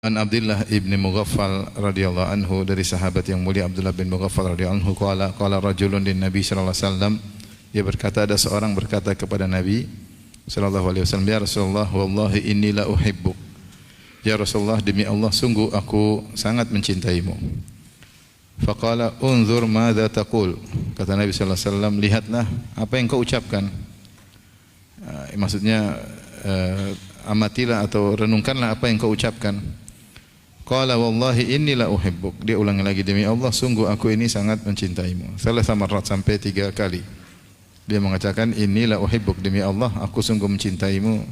An Abdullah ibn Mughaffal radhiyallahu anhu, dari sahabat yang mulia Abdullah bin Mughaffal radhiyallahu anhu, qala rajulun lin Nabi sallallahu alaihi wasallam, dia berkata, ada seorang berkata kepada Nabi sallallahu alaihi wasallam, ya Rasulullah, wallahi inni la uhibbuk. Ya Rasulullah, demi Allah sungguh aku sangat mencintaimu. Faqala unzur madza taqul. Kata Nabi sallallahu alaihi wasallam, lihatlah apa yang kau ucapkan. Maksudnya amatilah atau renungkanlah apa yang kau ucapkan. Qala wallahi inni la uhibbuk. Dia ulangi lagi, demi Allah sungguh aku ini sangat mencintaimu. Salasa marrat, sampai 3 kali. Dia mengatakan inni la uhibbuk, demi Allah aku sungguh mencintaimu.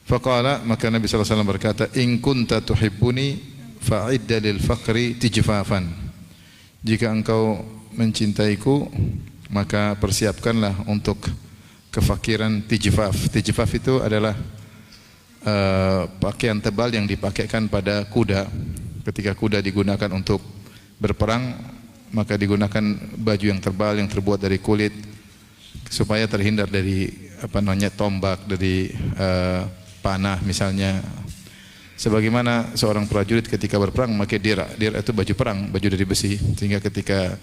Faqala, maka Nabi sallallahu alaihi wasallam berkata, in kunta tuhibbuni fa'idda lil faqri tijfafan. Jika engkau mencintaiku, maka persiapkanlah untuk kefakiran tijfaf. Tijfaf itu adalah pakaian tebal yang dipakaikan pada kuda. Ketika kuda digunakan untuk berperang, maka digunakan baju yang tebal yang terbuat dari kulit supaya terhindar dari tombak, dari panah misalnya. Sebagaimana seorang prajurit ketika berperang memakai dira. Dira itu baju perang, baju dari besi, sehingga ketika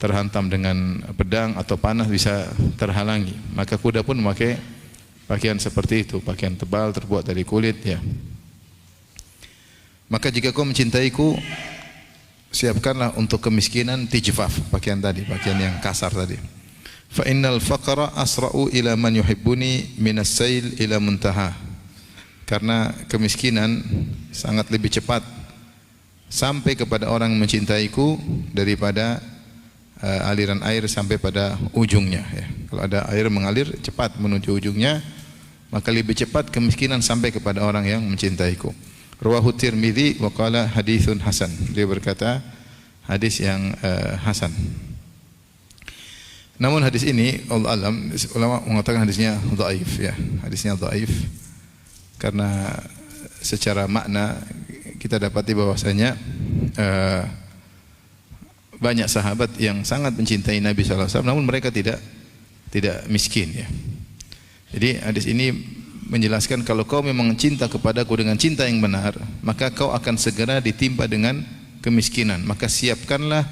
terhantam dengan pedang atau panah bisa terhalangi. Maka kuda pun memakai pakaian seperti itu, pakaian tebal terbuat dari kulit, ya. Maka jika kau mencintaiku, siapkanlah untuk kemiskinan tijfaf, pakaian tadi, pakaian yang kasar tadi. Fa innal faqra asra'u ila man yuhibbuni minas sail ila muntaha. Karena kemiskinan sangat lebih cepat sampai kepada orang yang mencintaiku daripada aliran air sampai pada ujungnya, ya. Kalau ada air mengalir cepat menuju ujungnya, maka lebih cepat kemiskinan sampai kepada orang yang mencintaiku. Rawahu Tirmidzi wa qala haditsun hasan. Dia berkata hadis yang hasan. Namun hadis ini Allah alam, ulama mengatakan hadisnya dhaif, ya. Hadisnya dhaif karena secara makna kita dapati bahwasanya banyak sahabat yang sangat mencintai Nabi sallallahu alaihi wasallam, namun mereka tidak miskin, ya. Jadi hadis ini menjelaskan kalau kau memang cinta kepadaku dengan cinta yang benar, maka kau akan segera ditimpa dengan kemiskinan. Maka siapkanlah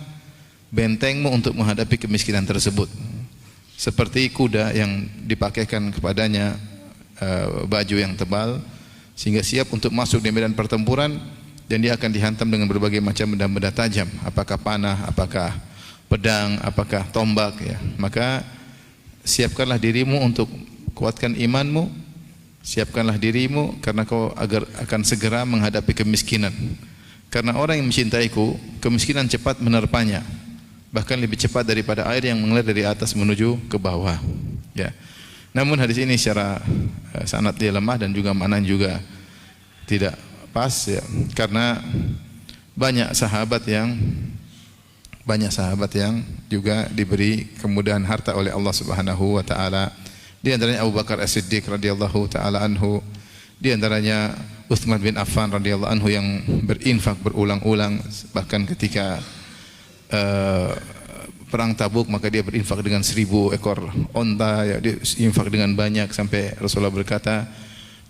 bentengmu untuk menghadapi kemiskinan tersebut. Seperti kuda yang dipakaikan kepadanya baju yang tebal sehingga siap untuk masuk di medan pertempuran, dan dia akan dihantam dengan berbagai macam benda-benda tajam, apakah panah, apakah pedang, apakah tombak, ya. Maka siapkanlah dirimu untuk kuatkan imanmu, siapkanlah dirimu karena kau akan segera menghadapi kemiskinan. Karena orang yang mencintaiku, kemiskinan cepat menerpanya, bahkan lebih cepat daripada air yang mengalir dari atas menuju ke bawah, ya. Namun hadis ini secara sanad dia lemah dan juga maknanya juga tidak pas, ya. Karena banyak sahabat yang juga diberi kemudahan harta oleh Allah Subhanahu wa taala. Di antaranya Abu Bakar As-Siddiq radhiyallahu taala anhu, di antaranya Utsman bin Affan radhiyallahu anhu yang berinfak berulang-ulang, bahkan ketika perang Tabuk maka dia berinfak dengan 1000 ekor onta, ya. Dia infak dengan banyak sampai Rasulullah berkata,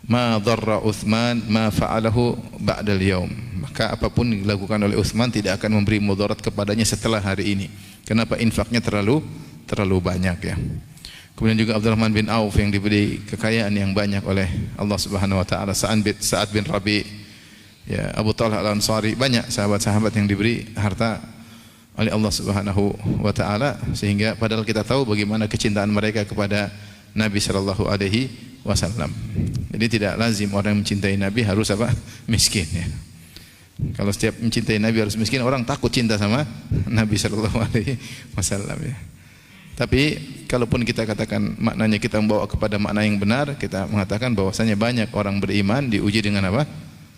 ma dharra Utsman ma fa'alahu ba'dal yaum. Maka apapun yang dilakukan oleh Utsman tidak akan memberi mudarat kepadanya setelah hari ini. Kenapa? Infaknya terlalu banyak, ya. Kemudian juga Abdurrahman bin Auf yang diberi kekayaan yang banyak oleh Allah Subhanahu wa taala, Sa'ad bin Rabi', ya, Abu Talha Al-Ansari, banyak sahabat-sahabat yang diberi harta oleh Allah Subhanahu wa taala, sehingga padahal kita tahu bagaimana kecintaan mereka kepada Nabi sallallahu alaihi wasallam. Jadi tidak lazim orang yang mencintai Nabi harus miskin, ya. Kalau setiap mencintai Nabi harus miskin, orang takut cinta sama Nabi sallallahu alaihi wasallam, ya. Tapi kalaupun kita katakan maknanya kita membawa kepada makna yang benar, kita mengatakan bahwasanya banyak orang beriman diuji dengan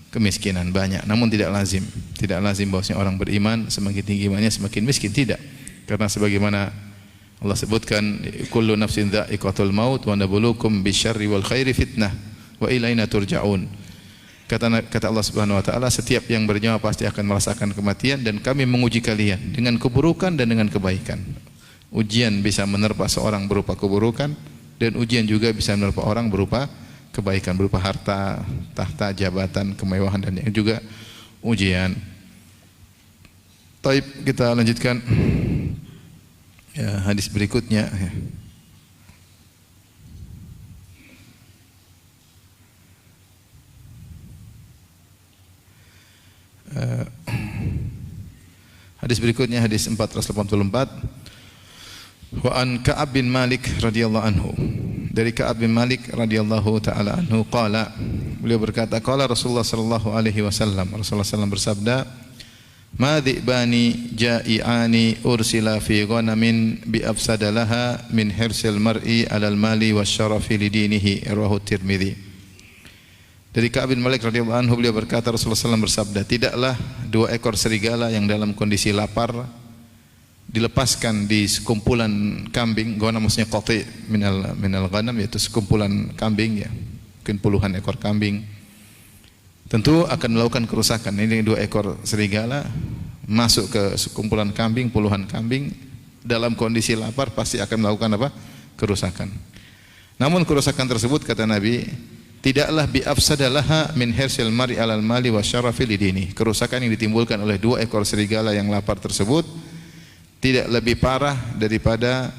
kemiskinan, banyak. Namun tidak lazim bahwasanya orang beriman semakin tinggi imannya semakin miskin, tidak. Karena sebagaimana Allah sebutkan, kullu nafsin dha'iqatul maut wa nabluukum bisyarri wal khairi fitnah wa ilaina turja'un. Kata Allah Subhanahu wa taala, setiap yang bernyawa pasti akan merasakan kematian, dan kami menguji kalian dengan keburukan dan dengan kebaikan. Ujian bisa menerpa seorang berupa keburukan, dan ujian juga bisa menerpa orang berupa kebaikan berupa harta, tahta, jabatan, kemewahan dan yang juga ujian. Taib, kita lanjutkan ya, hadis berikutnya ya. Hadis berikutnya hadis 484. Wa an Ka'ab bin Malik radhiyallahu anhu. Dari Ka'ab bin Malik radhiyallahu taala anhu qala, beliau berkata qala Rasulullah sallallahu alaihi wasallam, Rasulullah sallallahu bersabda, ma dhi'bani ja'i'ani ursila fi ghanamin bi afsadalaha min hirsil mar'i 'alal mali wasyarafi lidinihi, rawahu Tirmidzi. Dari Ka'ab bin Malik radhiyallahu anhu, beliau berkata Rasulullah SAW bersabda, tidaklah dua ekor serigala yang dalam kondisi lapar dilepaskan di sekumpulan kambing. Ghanam maksudnya qati' minal ghanam, yaitu sekumpulan kambing ya, mungkin puluhan ekor kambing. Tentu akan melakukan kerusakan. Ini dua ekor serigala masuk ke sekumpulan kambing, puluhan kambing, dalam kondisi lapar pasti akan melakukan apa? Kerusakan. Namun kerusakan tersebut kata Nabi, tidaklah bi afsadalaha min hirsil mar'i 'alal mali wasyarafi lidini. Kerusakan yang ditimbulkan oleh dua ekor serigala yang lapar tersebut tidak lebih parah daripada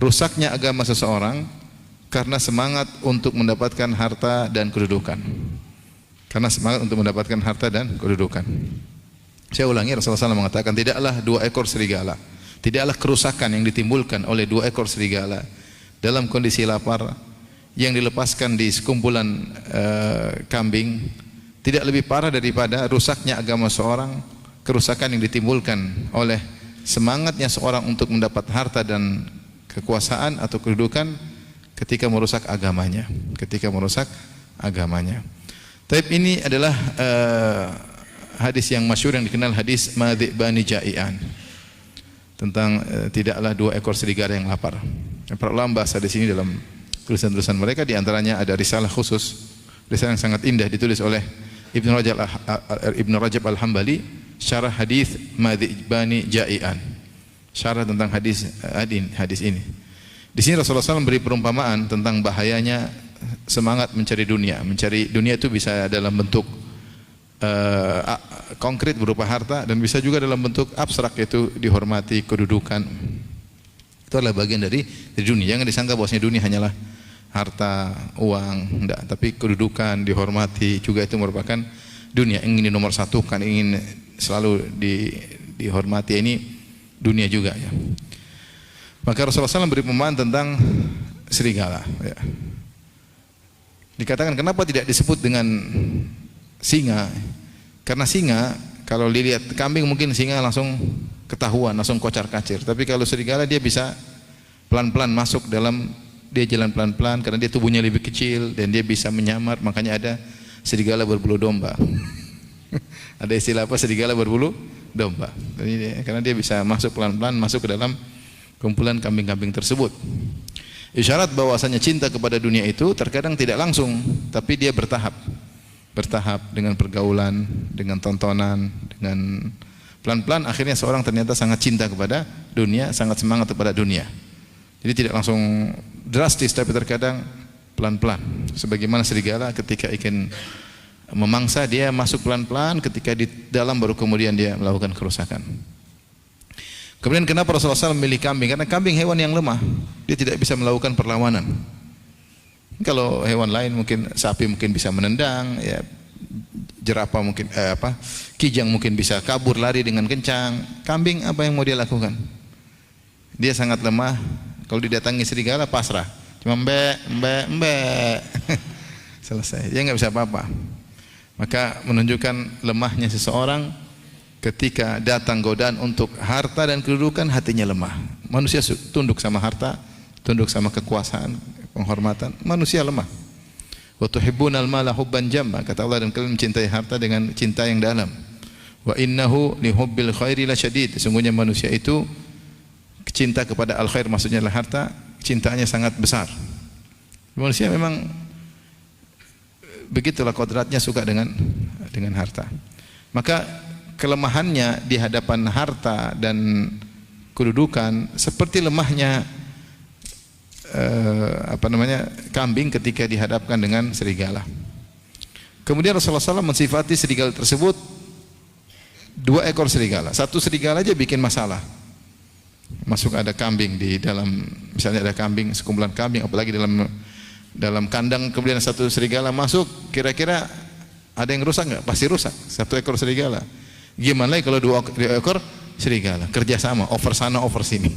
rusaknya agama seseorang karena semangat untuk mendapatkan harta dan kedudukan. Karena semangat untuk mendapatkan harta dan kedudukan. Saya ulangi, Rasulullah SAW mengatakan tidaklah dua ekor serigala, tidaklah kerusakan yang ditimbulkan oleh dua ekor serigala dalam kondisi lapar yang dilepaskan di sekumpulan kambing tidak lebih parah daripada rusaknya agama seorang, kerusakan yang ditimbulkan oleh semangatnya seorang untuk mendapat harta dan kekuasaan atau kedudukan ketika merusak agamanya, Taib, ini adalah hadis yang masyhur yang dikenal hadis ma dhi'bani ja'ian, tentang tidaklah dua ekor serigala yang lapar. Para ulama bahas hadis ini dalam tulisan-tulisan mereka, di antaranya ada risalah khusus, risalah yang sangat indah ditulis oleh Ibnu Rajab Al-Hambali, syarah hadis ma dhi'bani ja'ian, syarah tentang hadis ini. Di sini Rasulullah SAW beri perumpamaan tentang bahayanya semangat mencari dunia. Mencari dunia itu bisa dalam bentuk konkret berupa harta, dan bisa juga dalam bentuk abstrak, yaitu dihormati, kedudukan. Itu adalah bagian dari dunia. Jangan disangka bahwasanya dunia hanyalah harta, uang, enggak, tapi kedudukan, dihormati juga itu merupakan dunia. Ingin nomor satu kan, ingin selalu dihormati, ini dunia juga ya. Maka Rasulullah SAW beri pemahaman tentang serigala ya. Dikatakan kenapa tidak disebut dengan singa? Karena singa, kalau dilihat kambing mungkin singa langsung ketahuan, langsung kocar-kacir. Tapi kalau serigala dia bisa pelan-pelan masuk dalam, dia jalan pelan-pelan karena dia tubuhnya lebih kecil dan dia bisa menyamar. Makanya ada serigala berbulu domba. Ada istilah apa? Serigala berbulu domba. Karena dia bisa masuk pelan-pelan, masuk ke dalam kumpulan kambing-kambing tersebut. Isyarat bahwasanya cinta kepada dunia itu terkadang tidak langsung, tapi dia bertahap dengan pergaulan, dengan tontonan, dengan pelan-pelan akhirnya seorang ternyata sangat cinta kepada dunia, sangat semangat kepada dunia. Jadi tidak langsung drastis, tapi terkadang pelan-pelan. Sebagaimana serigala ketika ingin memangsa, dia masuk pelan-pelan, ketika di dalam baru kemudian dia melakukan kerusakan. Kemudian kenapa Rasulullah SAW memilih kambing? Karena kambing hewan yang lemah, dia tidak bisa melakukan perlawanan. Kalau hewan lain mungkin sapi mungkin bisa menendang, ya, jerapah mungkin kijang mungkin bisa kabur lari dengan kencang. Kambing apa yang mau dia lakukan? Dia sangat lemah. Kalau didatangi serigala pasrah, cuma mbek selesai. Dia nggak bisa apa-apa. Maka menunjukkan lemahnya seseorang ketika datang godaan untuk harta dan kedudukan, hatinya lemah. Manusia tunduk sama harta, tunduk sama kekuasaan, penghormatan. Manusia lemah. Wa tuhibbunal mala hubban jamma, kata Allah, dan kalian mencintai harta dengan cinta yang dalam. Wa innahu li hubbil khairi lasyadid. Sesungguhnya manusia itu cinta kepada al khair, maksudnya adalah harta, cintanya sangat besar. Manusia memang begitulah kodratnya, suka dengan harta. Maka kelemahannya di hadapan harta dan kedudukan seperti lemahnya kambing ketika dihadapkan dengan serigala. Kemudian Rasulullah SAW mensifati serigala tersebut 2 ekor serigala. Satu serigala aja bikin masalah. Masuk ada kambing di dalam, misalnya ada kambing, sekumpulan kambing, apalagi dalam kandang, kemudian satu serigala masuk, kira-kira ada yang rusak nggak? Pasti rusak. 1 ekor serigala. Gimana lagi kalau 2 ekor serigala? Kerjasama, over sana, over sini.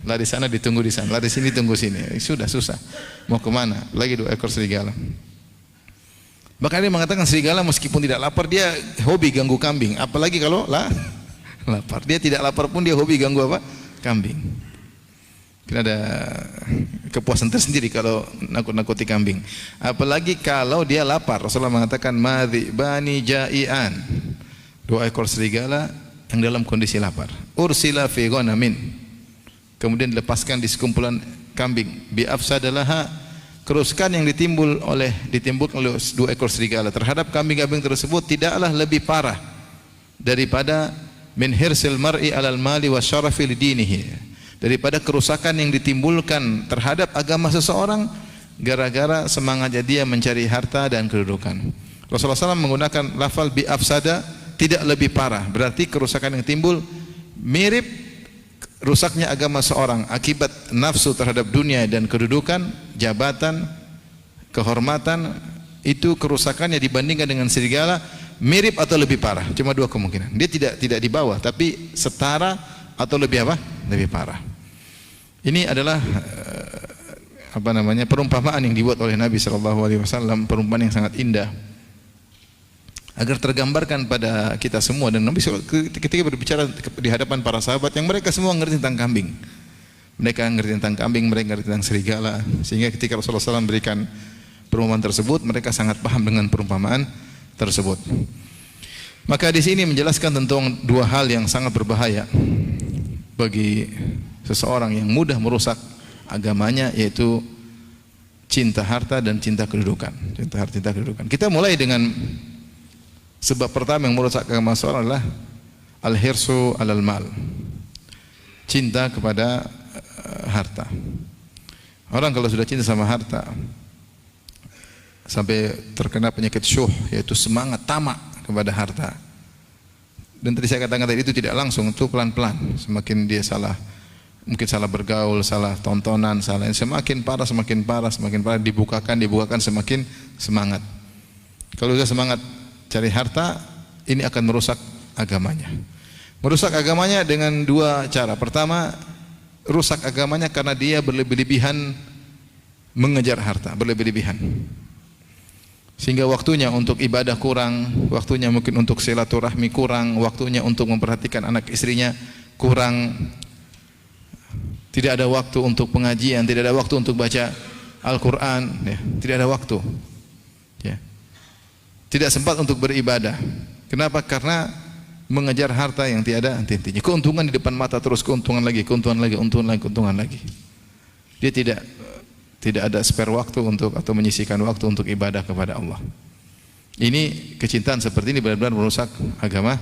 Lari sana ditunggu di sana, lari sini tunggu sini. Sudah susah. Mau kemana? Lagi 2 ekor serigala. Bahkan dia mengatakan serigala meskipun tidak lapar dia hobi ganggu kambing. Apalagi kalau lapar. Dia tidak lapar pun dia hobi ganggu apa? Kambing. Mungkin ada kepuasan tersendiri kalau nakut-nakuti kambing. Apalagi kalau dia lapar. Rasulullah mengatakan madhibani ja'ian. 2 ekor serigala yang dalam kondisi lapar. Ursila fi ghanamin. Kemudian dilepaskan di sekumpulan kambing. Bi afsadalaha, kerusakan yang ditimbulkan oleh 2 ekor serigala terhadap kambing-kambing tersebut tidaklah lebih parah daripada min hirsil mar'i alal mali wa syarafi lidinihi, daripada kerusakan yang ditimbulkan terhadap agama seseorang gara-gara semangatnya dia mencari harta dan kedudukan. Rasulullah SAW menggunakan lafal bi afsada, tidak lebih parah, berarti kerusakan yang timbul mirip rusaknya agama seorang akibat nafsu terhadap dunia dan kedudukan, jabatan, kehormatan, itu kerusakannya dibandingkan dengan serigala mirip atau lebih parah. Cuma 2 kemungkinan. Dia tidak di bawah, tapi setara atau lebih apa? Lebih parah. Ini adalah perumpamaan yang dibuat oleh Nabi SAW, perumpamaan yang sangat indah, agar tergambarkan pada kita semua. Dan Nabi ketika berbicara di hadapan para sahabat yang mereka semua ngerti tentang kambing, mereka ngerti tentang kambing, mereka ngerti tentang serigala, sehingga ketika Rasulullah SAW memberikan perumpamaan tersebut, mereka sangat paham dengan perumpamaan tersebut. Maka di sini menjelaskan tentang 2 hal yang sangat berbahaya bagi seseorang yang mudah merusak agamanya, yaitu cinta harta dan cinta kedudukan. Cinta kedudukan. Kita mulai dengan sebab pertama yang merusak agama seorang adalah al-hirsu alal mal. Cinta kepada harta. Orang kalau sudah cinta sama harta sampai terkena penyakit syuh, yaitu semangat tamak kepada harta. Dan tadi saya katakan tadi itu tidak langsung, itu pelan-pelan. Semakin dia mungkin salah bergaul, salah tontonan, semakin parah, dibukakan semakin semangat. Kalau sudah semangat cari harta, ini akan merusak agamanya. Merusak agamanya dengan 2 cara. Pertama, rusak agamanya karena dia berlebih-lebihan mengejar harta, berlebih-lebihan. Sehingga waktunya untuk ibadah kurang, waktunya mungkin untuk silaturahmi kurang, waktunya untuk memperhatikan anak istrinya kurang. Tidak ada waktu untuk pengajian, tidak ada waktu untuk baca Al-Quran, ya, tidak ada waktu. Ya. Tidak sempat untuk beribadah. Kenapa? Karena mengejar harta yang tiada henti-hentinya. Keuntungan di depan mata terus, keuntungan lagi. Dia tidak ada spare waktu atau menyisihkan waktu untuk ibadah kepada Allah. Ini kecintaan seperti ini benar-benar merusak agama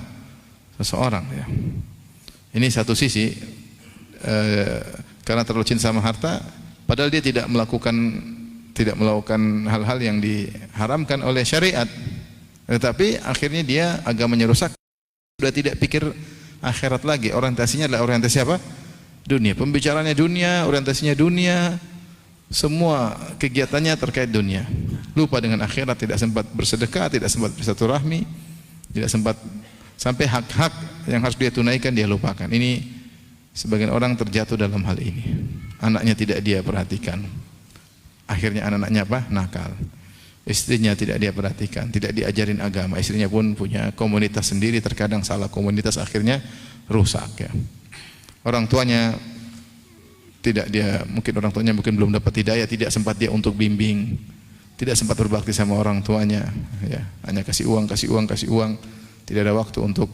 seseorang, ya. Ini satu sisi, karena terlalu cinta sama harta, padahal dia tidak melakukan hal-hal yang diharamkan oleh syariat, tetapi akhirnya dia agamanya rusak. Sudah tidak pikir akhirat lagi, orientasinya adalah orientasi apa? Dunia. Pembicaraannya dunia, orientasinya dunia. Semua kegiatannya terkait dunia, lupa dengan akhirat, tidak sempat bersedekah, tidak sempat bersilaturahmi, tidak sempat sampai hak-hak yang harus dia tunaikan dia lupakan. Ini sebagian orang terjatuh dalam hal ini. Anaknya tidak dia perhatikan, akhirnya anak-anaknya apa? Nakal. Istrinya tidak dia perhatikan, tidak diajarin agama. Istrinya pun punya komunitas sendiri, terkadang salah komunitas, akhirnya rusak, ya. Orang tuanya mungkin orang tuanya belum dapat hidayah, tidak sempat dia untuk bimbing, tidak sempat berbakti sama orang tuanya, ya, hanya kasih uang, tidak ada waktu untuk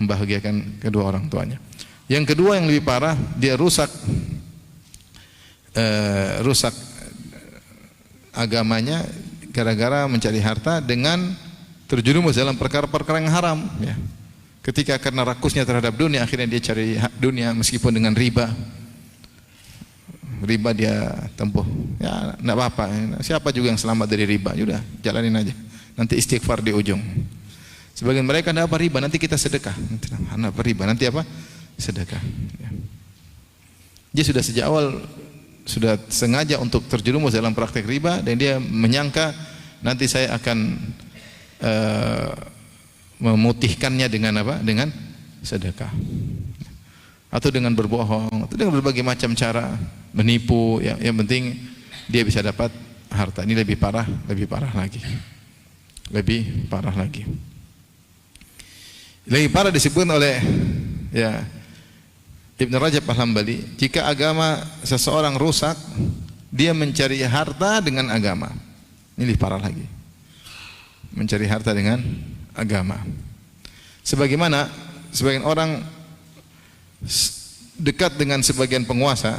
membahagiakan kedua orang tuanya. Yang kedua yang lebih parah, dia rusak agamanya gara-gara mencari harta dengan terjerumus dalam perkara-perkara yang haram, ya. Ketika karena rakusnya terhadap dunia, akhirnya dia cari dunia meskipun dengan riba. riba dia tempuh. Ya, enggak apa-apa. Siapa juga yang selamat dari riba? Sudah, jalanin aja. Nanti istighfar di ujung. Sebagian mereka enggak apa riba, nanti kita sedekah. Enggak apa riba, nanti apa? Sedekah. Ya. Dia sudah sejak awal sudah sengaja untuk terjerumus dalam praktek riba dan dia menyangka nanti saya akan memutihkannya dengan apa? Dengan sedekah. Atau dengan berbohong, atau dengan berbagai macam cara menipu. Yang penting dia bisa dapat harta. Ini lebih parah lagi. Lebih parah lagi. Lebih parah disebut oleh ya Ibn Rajab Al-Hambali, jika agama seseorang rusak, dia mencari harta dengan agama. Ini lebih parah lagi. Mencari harta dengan agama. Sebagaimana sebagian orang dekat dengan sebagian penguasa,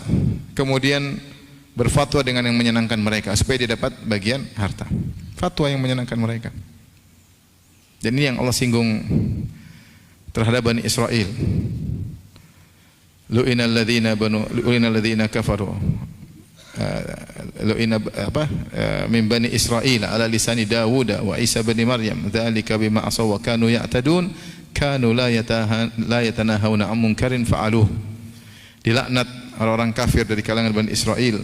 kemudian berfatwa dengan yang menyenangkan mereka supaya dia dapat bagian harta. Fatwa yang menyenangkan mereka. Dan ini yang Allah singgung terhadap Bani Israel. Lu'inal ladzina kafaru. Lu'ina min Bani Israel ala lisani Dawud wa Isa bin Maryam. Dzalika bima asaw wa kanu ya'tadun. Kanu la yatanahawna 'an munkarin fa'aluh. Dilaknat orang-orang kafir dari kalangan Bani Israel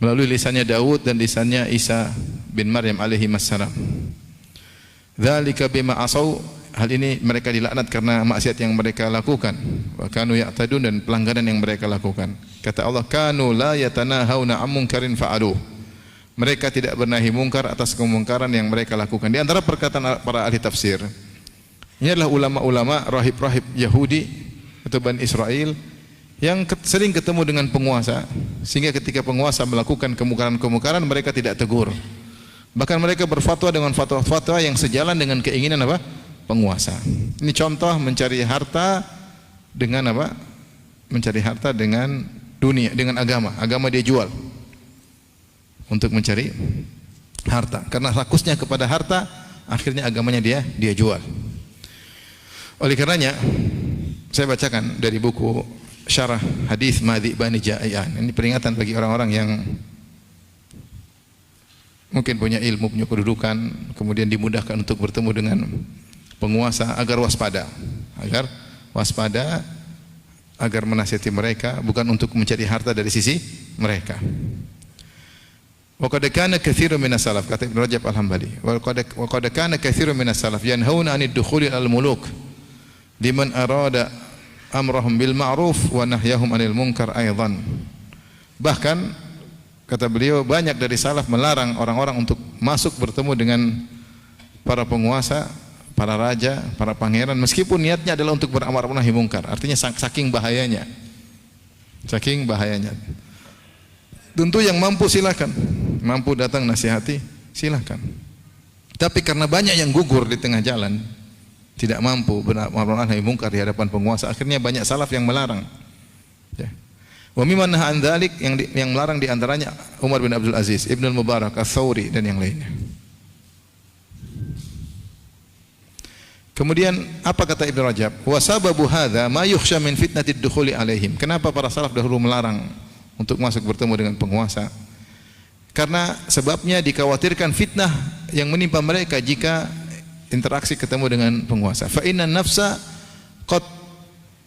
melalui lisannya Daud dan lisannya Isa bin Maryam alaihi wassalam. Dzalika bima asaw, hal ini mereka dilaknat karena maksiat yang mereka lakukan. Wa kanu ya'tadun, dan pelanggaran yang mereka lakukan. Kata Allah, kanu la yatanahawna 'an munkarin fa'aluh. Mereka tidak bernahi mungkar atas kemungkaran yang mereka lakukan. Di antara perkataan para ahli tafsir, ini adalah ulama-ulama rahib-rahib Yahudi atau Bani Israel yang sering ketemu dengan penguasa, sehingga ketika penguasa melakukan kemungkaran-kemungkaran mereka tidak tegur. Bahkan mereka berfatwa dengan fatwa-fatwa yang sejalan dengan keinginan apa? Penguasa. Ini contoh mencari harta dengan apa? Mencari harta dengan dunia, dengan agama. Agama dia jual untuk mencari harta. Karena rakusnya kepada harta, akhirnya agamanya dia jual. Oleh karenanya, saya bacakan dari buku Syarah Hadis Madhi Bani Jai'an. Ini peringatan bagi orang-orang yang mungkin punya ilmu, punya kedudukan, kemudian dimudahkan untuk bertemu dengan penguasa, agar waspada. Agar menasihati mereka, bukan untuk mencari harta dari sisi mereka. Wa qad kana katsirun minas salaf, kata Ibnu Rajab Al-Hambali, wa qad kana katsirun minas salaf yanhauna 'anid dukhuli al-muluk liman arada amrahum bil ma'ruf wa nahyahum 'anil munkar aidan. Bahkan kata beliau, banyak dari salaf melarang orang-orang untuk masuk bertemu dengan para penguasa, para raja, para pangeran, meskipun niatnya adalah untuk beramar nahi mungkar. Artinya saking bahayanya. Saking bahayanya. Tentu yang mampu silakan, mampu datang nasihati, silakan. Tapi karena banyak yang gugur di tengah jalan, tidak mampu beramar nahi mungkar di hadapan penguasa, akhirnya banyak salaf yang melarang. Ya. Wa mimman nahaa an dzalik, yang melarang di antaranya Umar bin Abdul Aziz, Ibnu Mubarak, Ats-Tsauri dan yang lainnya. Kemudian apa kata Ibnu Rajab? Wa sababu hadza ma yukhsha min fitnatid dukhuli alaihim. Kenapa para salaf dahulu melarang untuk masuk bertemu dengan penguasa? Karena sebabnya dikhawatirkan fitnah yang menimpa mereka jika interaksi ketemu dengan penguasa. Fa inna nafsa qad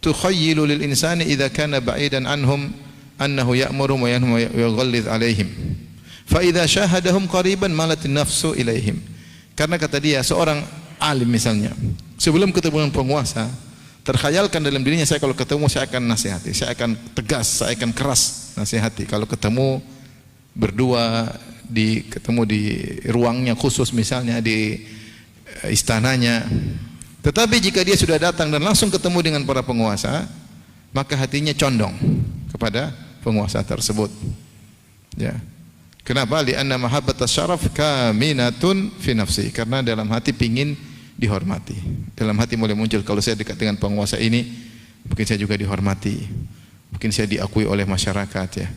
tukhayyilu lil insani idza kana ba'idan anhum annahu ya'muru wa yanha wa yughallidh alaihim. Fa idza syahadahum qariban malat nafsu ilaihim. Karena kata dia, seorang alim misalnya, sebelum ketemu dengan penguasa, terkhayalkan dalam dirinya, saya kalau ketemu saya akan nasihati, saya akan tegas, saya akan keras nasihati. Kalau ketemu berdua, ketemu di ruangnya khusus misalnya, di istananya. Tetapi jika dia sudah datang dan langsung ketemu dengan para penguasa, maka hatinya condong kepada penguasa tersebut. Ya. Kenapa? Li'anna mahabbatas syaraf kaminatun fi nafsi. Karena dalam hati pingin dihormati. Dalam hati mulai muncul, kalau saya dekat dengan penguasa ini, mungkin saya juga dihormati. Mungkin saya diakui oleh masyarakat, ya.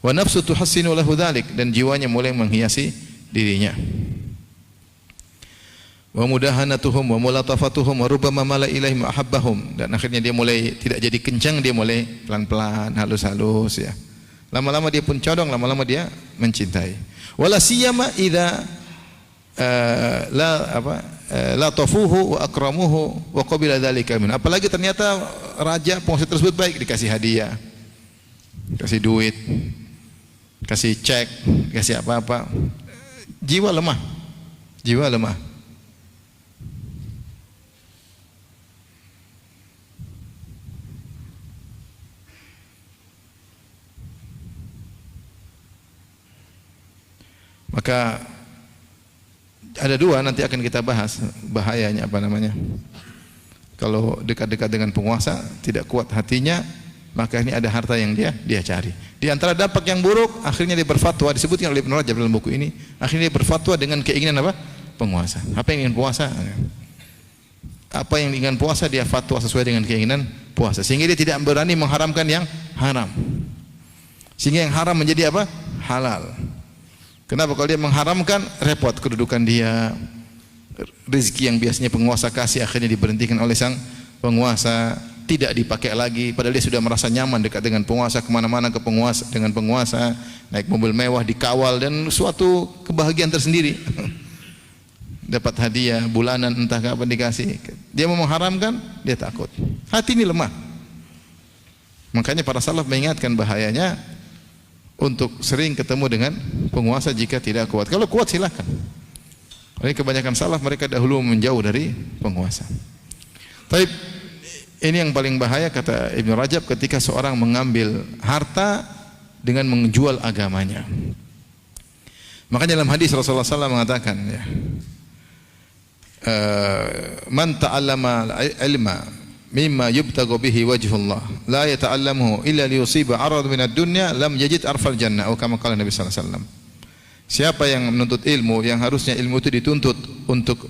Wa nafsu tuhassinu lahu dzalik, dan jiwanya mulai menghiasi dirinya. wa mudahanatuhum wa mulatafatuhum wa rubbama mala ilaihim ahabbahum, dan akhirnya dia mulai tidak jadi kencang, dia mulai pelan-pelan, halus-halus ya. Lama-lama dia pun condong, lama-lama dia mencintai. Wala siyama idza la tafuhu wa akramuhu wa qabila dzalika min. Apalagi ternyata raja penguasa tersebut baik, dikasih hadiah, kasih duit, kasih cek, kasih apa-apa. Jiwa lemah. Jiwa lemah. Maka ada dua nanti akan kita bahas bahayanya apa namanya. Kalau dekat-dekat dengan penguasa tidak kuat hatinya, maka ini ada harta yang dia cari. Di antara dampak yang buruk, akhirnya dia berfatwa, disebutkan oleh Ibnu Rajab dalam buku ini, akhirnya dia berfatwa dengan keinginan apa? Penguasa. Apa yang ingin puasa? Apa yang ingin puasa dia fatwa sesuai dengan keinginan puasa. Sehingga dia tidak berani mengharamkan yang haram. Sehingga yang haram menjadi apa? Halal. Kenapa? Kalau dia mengharamkan, repot kedudukan dia, rezeki yang biasanya penguasa kasih akhirnya diberhentikan oleh sang penguasa, tidak dipakai lagi, padahal dia sudah merasa nyaman dekat dengan penguasa, kemana-mana ke penguasa, dengan penguasa, naik mobil mewah, dikawal, dan suatu kebahagiaan tersendiri. Dapat hadiah bulanan entah kapan dikasih. Dia mau mengharamkan, dia takut. Hati ini lemah. Makanya para salaf mengingatkan bahayanya untuk sering ketemu dengan penguasa jika tidak kuat. Kalau kuat silakan. Oleh kebanyakan salaf mereka dahulu menjauh dari penguasa. Tapi ini yang paling bahaya kata Ibnu Rajab, ketika seorang mengambil harta dengan menjual agamanya. Makanya dalam hadis Rasulullah SAW mengatakan ya, man ta'allama ilma mimma yubtagu bihi wajhullah la yata'allamuhu illa liyusiba 'arad min ad-dunya lam yajid arfal jannah, atau kama qala Nabi sallallahu alaihi wasallam. Siapa yang menuntut ilmu yang harusnya ilmu itu dituntut untuk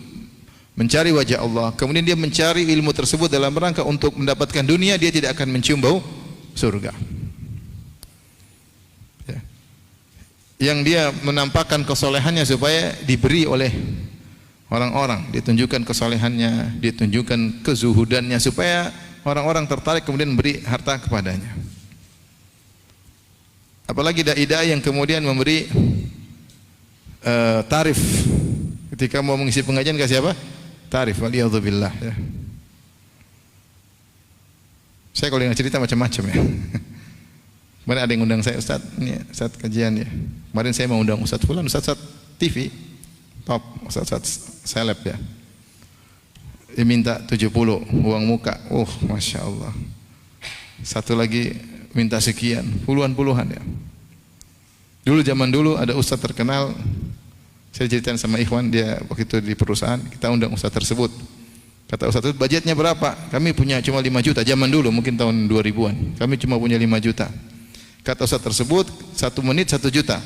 mencari wajah Allah, kemudian dia mencari ilmu tersebut dalam rangka untuk mendapatkan dunia, dia tidak akan mencium bau surga. Ya. Yang dia menampakkan kesolehannya supaya diberi oleh orang-orang, ditunjukkan kesolehannya, ditunjukkan kezuhudannya supaya orang-orang tertarik kemudian beri harta kepadanya. Apalagi dai-dai yang kemudian memberi tarif ketika mau mengisi pengajian, kasih apa? Tarif. Waliyadzubillah ya. Saya kalau yang cerita macam-macam ya. Kemarin ada yang undang saya, Ustaz, ini Ustaz kajian ya. Kemarin saya mau undang Ustaz Fulan, Ustaz TV top, Ustaz seleb ya. Dia minta 70 uang muka. Masya Allah. Satu lagi minta sekian, puluhan ya. Dulu zaman dulu ada ustaz terkenal, saya ceritain sama Ikhwan, dia waktu itu di perusahaan, kita undang ustaz tersebut. Kata ustaz itu, budgetnya berapa? Kami punya cuma 5 juta, zaman dulu mungkin tahun 2000-an. Kami cuma punya 5 juta. Kata ustaz tersebut, 1 menit 1 juta.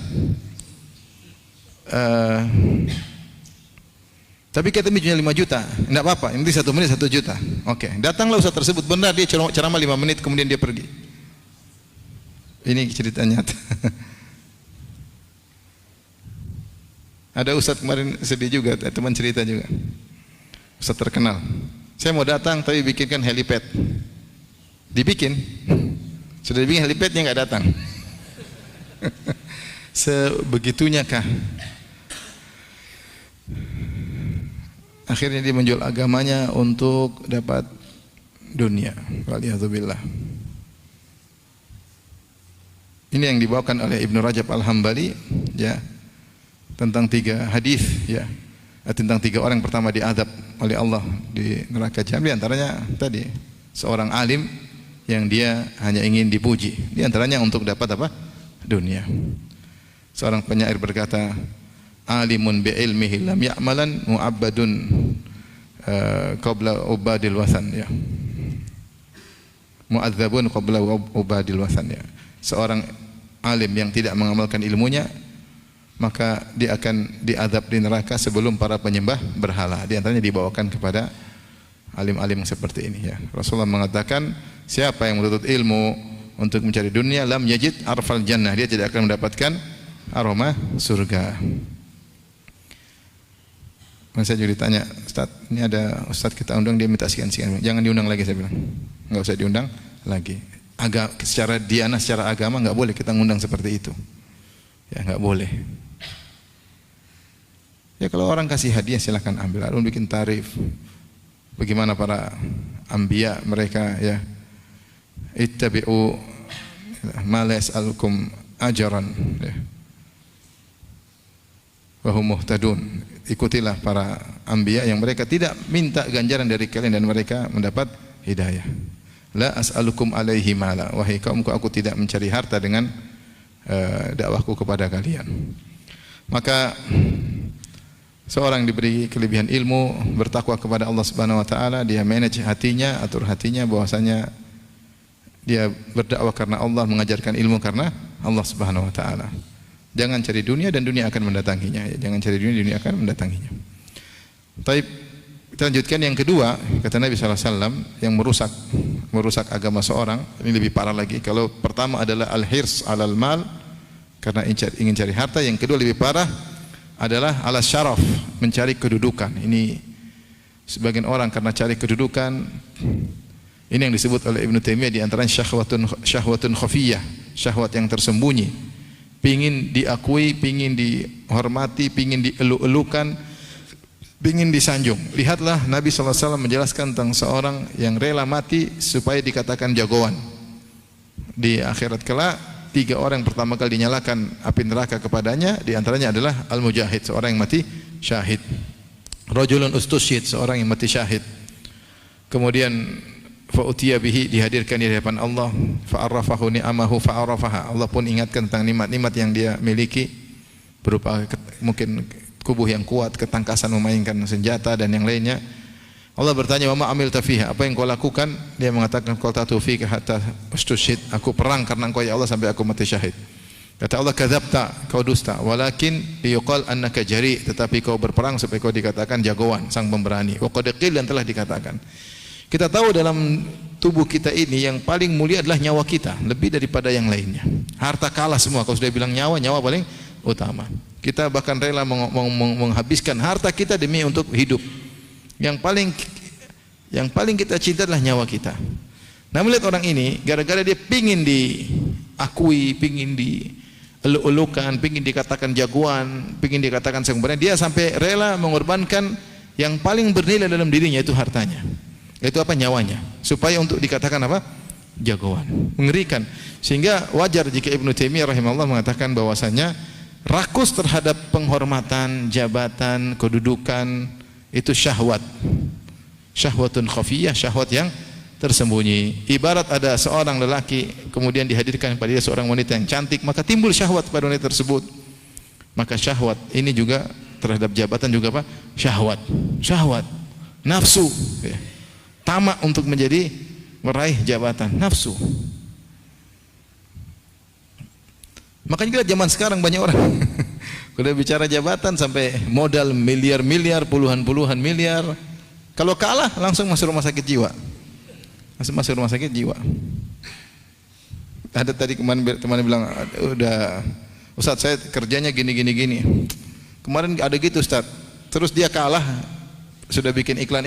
Tapi kita punya 5 juta, enggak apa-apa, nanti 1 menit 1 juta. Oke, datanglah ustaz tersebut, benar dia ceramah 5 menit kemudian dia pergi. Ini cerita nyata. Ada ustaz kemarin sedih juga, teman cerita juga. Ustaz terkenal. Saya mau datang tapi bikinkan helipad. Dibikin. Sudah dibikin helipad, enggak datang. Sebegitunya kah? Akhirnya dia menjual agamanya untuk dapat dunia. Waliyadzubillah. Ini yang dibawakan oleh Ibnu Rajab Al-Hambali ya, tentang 3 hadis ya, tentang 3 orang yang pertama diazab oleh Allah di neraka Jahanam. Di antaranya tadi seorang alim yang dia hanya ingin dipuji, di antaranya untuk dapat apa? Dunia. Seorang penyair berkata, alimun bi ilmihi lam ya'malan mu'abbadun qabla ubadil wasan ya. Mu'adzabun qabla ubadil wasan ya. Seorang alim yang tidak mengamalkan ilmunya, maka dia akan diazab di neraka sebelum para penyembah berhala. Di antaranya dibawakan kepada alim-alim seperti ini ya. Rasulullah mengatakan, siapa yang menuntut ilmu untuk mencari dunia, lam yajid arfal jannah, dia tidak akan mendapatkan aroma surga. Saya juga ditanya, Ustaz, ini ada Ustaz kita undang, dia minta sekian-sekian. Jangan diundang lagi, saya bilang. Enggak usah diundang lagi. Secara dianah, secara agama enggak boleh kita ngundang seperti itu. Ya enggak boleh. Ya kalau orang kasih hadiah silakan ambil, lalu bikin tarif. Bagaimana para anbiya mereka ya. Ittabi'u ma la yas'alukum ajran ya. Wa hum muhtadun. Ikutilah para anbiya yang mereka tidak minta ganjaran dari kalian dan mereka mendapat hidayah. La as'alukum alaihi mala. Wahai kaumku, aku tidak mencari harta dengan dakwahku kepada kalian. Maka seorang diberi kelebihan ilmu, bertakwa kepada Allah Subhanahu wa taala, dia manage hatinya, atur hatinya bahwasanya dia berdakwah karena Allah, mengajarkan ilmu karena Allah Subhanahu wa taala. Jangan cari dunia dan dunia akan mendatanginya. Jangan cari dunia akan mendatanginya. Taib, kita lanjutkan yang kedua, kata Nabi SAW, yang merusak agama seorang, ini lebih parah lagi. Kalau pertama adalah al-hirs alal mal, karena ingin cari harta. Yang kedua lebih parah adalah ala syaraf, mencari kedudukan. Ini sebagian orang karena cari kedudukan, ini yang disebut oleh Ibnu Taimiyah di antaranya syahwatun khafiyah, syahwat yang tersembunyi. Pingin diakui, pingin dihormati, pingin dielu-elukan, pingin disanjung. Lihatlah Nabi SAW menjelaskan tentang seorang yang rela mati supaya dikatakan jagoan. Di akhirat kelak, 3 orang yang pertama kali dinyalakan api neraka kepadanya, di antaranya adalah al-mujahid, seorang yang mati syahid. Rajulun ustusyhid, seorang yang mati syahid. Kemudian fa'utiya bihi, dihadirkan di hadapan Allah, fa'arrafahu ni'amahu fa'arrafaha. Allah pun ingatkan tentang nikmat-nikmat yang dia miliki, berupa mungkin kubuh yang kuat, ketangkasan memainkan senjata dan yang lainnya. Allah bertanya, "Wa ma amilta fiha?" Apa yang kau lakukan? Dia mengatakan, "Qaltatu fika hatta ustushhid." Aku perang karena engkau ya Allah sampai aku mati syahid. Kata Allah, "Kadzabta, kau dusta, walakin liyuqal annaka jari." Tetapi kau berperang supaya kau dikatakan jagoan, sang pemberani. Wa qad qil, dan telah dikatakan. Kita tahu dalam tubuh kita ini yang paling mulia adalah nyawa kita, lebih daripada yang lainnya. Harta kalah semua. Kalau sudah bilang nyawa, nyawa paling utama. Kita bahkan rela menghabiskan harta kita demi untuk hidup. Yang paling kita cinta adalah nyawa kita. Nah, melihat orang ini, gara-gara dia pingin diakui, pingin dielu-elukan, pingin dikatakan jagoan, pingin dikatakan sempurna, dia sampai rela mengorbankan yang paling bernilai dalam dirinya, itu hartanya. Itu apa? Nyawanya, supaya untuk dikatakan apa? Jagoan. Mengerikan. Sehingga wajar jika Ibnu Taimiyah rahimahullah mengatakan bahwasanya rakus terhadap penghormatan, jabatan, kedudukan itu syahwat. Syahwatun khafiyah, syahwat yang tersembunyi. Ibarat ada seorang lelaki kemudian dihadirkan pada dia seorang wanita yang cantik, maka timbul syahwat pada wanita tersebut. Maka syahwat ini juga terhadap jabatan juga apa? Syahwat. Syahwat. Nafsu. Ya. Tamak untuk meraih jabatan, nafsu. Makanya kita zaman sekarang banyak orang udah bicara jabatan sampai modal miliar-miliar, puluhan-puluhan miliar. Kalau kalah langsung masuk rumah sakit jiwa. Masuk rumah sakit jiwa. Ada tadi teman bilang, udah Ustaz saya kerjanya gini. Kemarin ada gitu Ustaz. Terus dia kalah. Sudah bikin iklan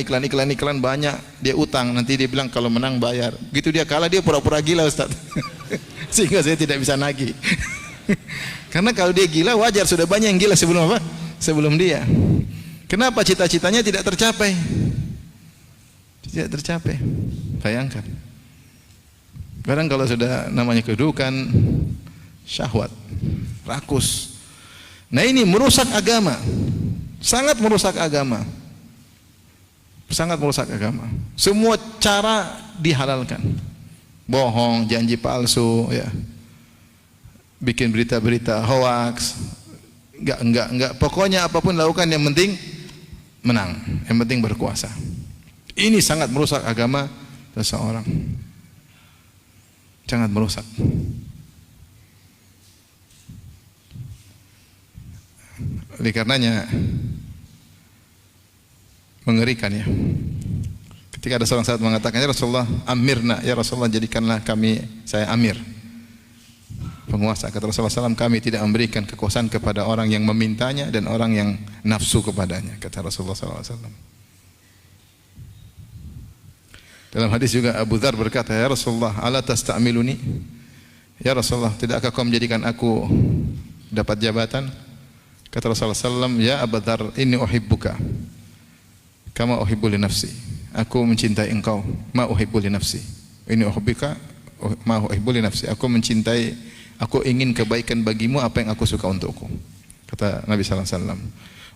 banyak, dia utang, nanti dia bilang kalau menang bayar. Gitu dia kalah, dia pura-pura gila Ustaz. Sehingga saya tidak bisa nagih. Karena kalau dia gila wajar, sudah banyak yang gila sebelum apa? Sebelum dia. Kenapa cita-citanya tidak tercapai? Tidak tercapai. Bayangkan. Kadang kalau sudah namanya kedudukan, syahwat, rakus. Nah ini merusak agama. Sangat merusak agama. Sangat merusak agama. Semua cara dihalalkan. Bohong, janji palsu, ya. Bikin berita-berita hoax. Enggak. Pokoknya apapun lakukan, yang penting menang, yang penting berkuasa. Ini sangat merusak agama seseorang. Sangat merusak. Oleh karenanya mengerikan ya. Ketika ada seorang sahabat mengatakan, "Ya Rasulullah, amirna, ya Rasulullah jadikanlah saya amir." penguasa. Kata Rasulullah SAW, kami tidak memberikan kekuasaan kepada orang yang memintanya dan orang yang nafsu kepadanya, kata Rasulullah SAW. Dalam hadis juga Abu Dzar berkata, ya Rasulullah, ala tasta'miluni? Ya Rasulullah, tidakkah kau menjadikan aku dapat jabatan? Kata Rasulullah SAW, ya Abu Dzar, inni uhibbuka kama uhibbu li nafsi. Aku mencintai engkau, ma uhibbu li nafsi. Inni uhibbuka ma uhibbu li nafsi. Aku mencintai, aku ingin kebaikan bagimu apa yang aku suka untukku. Kata Nabi sallallahu alaihi wasallam.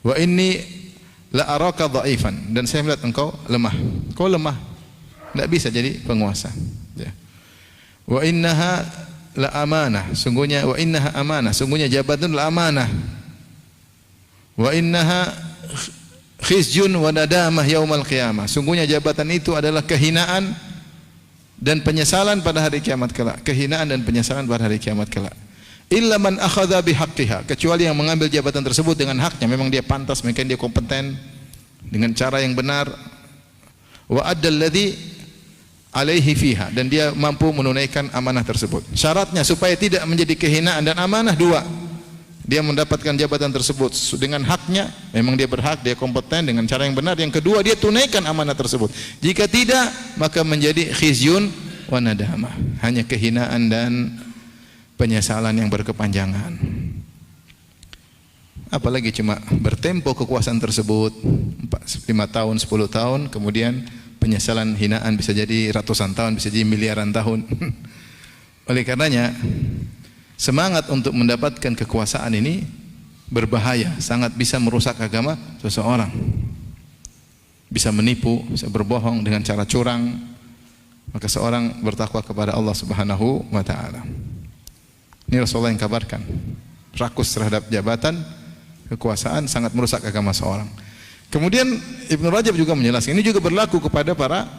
Wa inni la araka dha'ifan, dan saya melihat engkau lemah. Kau lemah, tidak bisa jadi penguasa. Ya. Wa innaha la amanah, sungguhnya wa innaha amanah, sungguhnya jabatan la amanah. Wa innaha khizyun wa nadamah yaumal qiyamah, sungguhnya jabatan itu adalah kehinaan dan penyesalan pada hari kiamat kelak. Kehinaan dan penyesalan pada hari kiamat kelak. Illa man akhadha bihaqqiha, kecuali yang mengambil jabatan tersebut dengan haknya, memang dia pantas, mungkin dia kompeten dengan cara yang benar. Wa addal ladzi alaihi fiha, dan dia mampu menunaikan amanah tersebut. Syaratnya supaya tidak menjadi kehinaan dan amanah dua. Dia mendapatkan jabatan tersebut dengan haknya, memang dia berhak, dia kompeten dengan cara yang benar. Yang kedua, dia tunaikan amanah tersebut. Jika tidak, maka menjadi khizyun wa nadamah, hanya kehinaan dan penyesalan yang berkepanjangan. Apalagi cuma bertempo kekuasaan tersebut 5 tahun, 10 tahun, kemudian penyesalan, hinaan bisa jadi ratusan tahun, bisa jadi miliaran tahun. Oleh karenanya, semangat untuk mendapatkan kekuasaan ini berbahaya, sangat bisa merusak agama seseorang. Bisa menipu, bisa berbohong dengan cara curang. Maka seorang bertakwa kepada Allah Subhanahu wa taala. Ini Rasulullah yang kabarkan. Rakus terhadap jabatan, kekuasaan sangat merusak agama seorang. Kemudian Ibnu Rajab juga menjelaskan, ini juga berlaku kepada para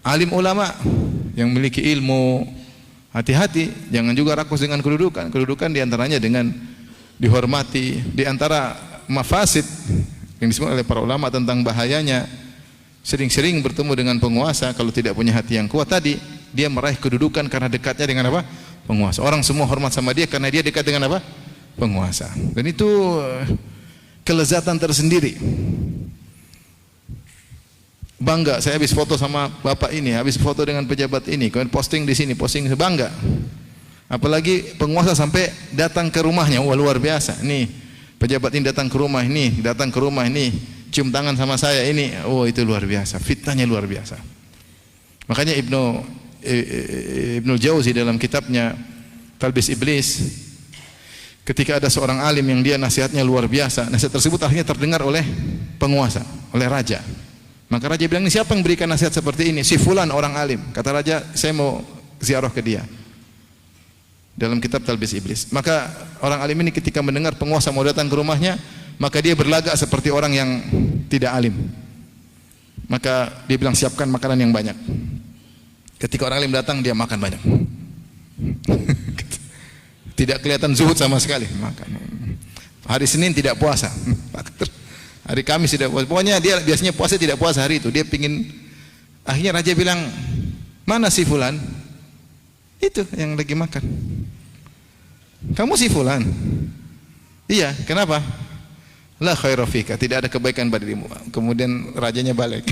alim ulama yang memiliki ilmu. Hati-hati, jangan juga rakus dengan kedudukan. Kedudukan diantaranya dengan dihormati. Di antara mafasid yang disebut oleh para ulama tentang bahayanya sering-sering bertemu dengan penguasa, kalau tidak punya hati yang kuat tadi, dia meraih kedudukan karena dekatnya dengan apa? Penguasa. Orang semua hormat sama dia karena dia dekat dengan apa? Penguasa. Dan itu kelezatan tersendiri. Bangga, saya habis foto sama bapak ini, habis foto dengan pejabat ini, kemudian posting di sini, posting, bangga. Apalagi penguasa sampai datang ke rumahnya, wah luar biasa. Nih, pejabat ini datang ke rumah ini, datang ke rumah ini, cium tangan sama saya ini, oh itu luar biasa, fitnahnya luar biasa. Makanya Ibnu Jauzi dalam kitabnya Talbis Iblis, ketika ada seorang alim yang dia nasihatnya luar biasa, nasihat tersebut akhirnya terdengar oleh penguasa, oleh raja. Maka raja bilang, ini siapa yang berikan nasihat seperti ini? Si fulan, orang alim. Kata raja, saya mau ziarah ke dia. Dalam kitab Talbis Iblis. Maka orang alim ini ketika mendengar penguasa mau datang ke rumahnya, maka dia berlagak seperti orang yang tidak alim. Maka dia bilang, siapkan makanan yang banyak. Ketika orang alim datang, dia makan banyak. Tidak kelihatan zuhud sama sekali. Makan. Hari Senin tidak puasa. Hari Kamis tidak puasa. Pokoknya dia biasanya puasa, tidak puasa hari itu. Dia pingin. Akhirnya raja bilang, mana si fulan? Itu yang lagi makan. Kamu si fulan? Iya, kenapa? La khaira fika, tidak ada kebaikan pada dirimu. Kemudian rajanya balik.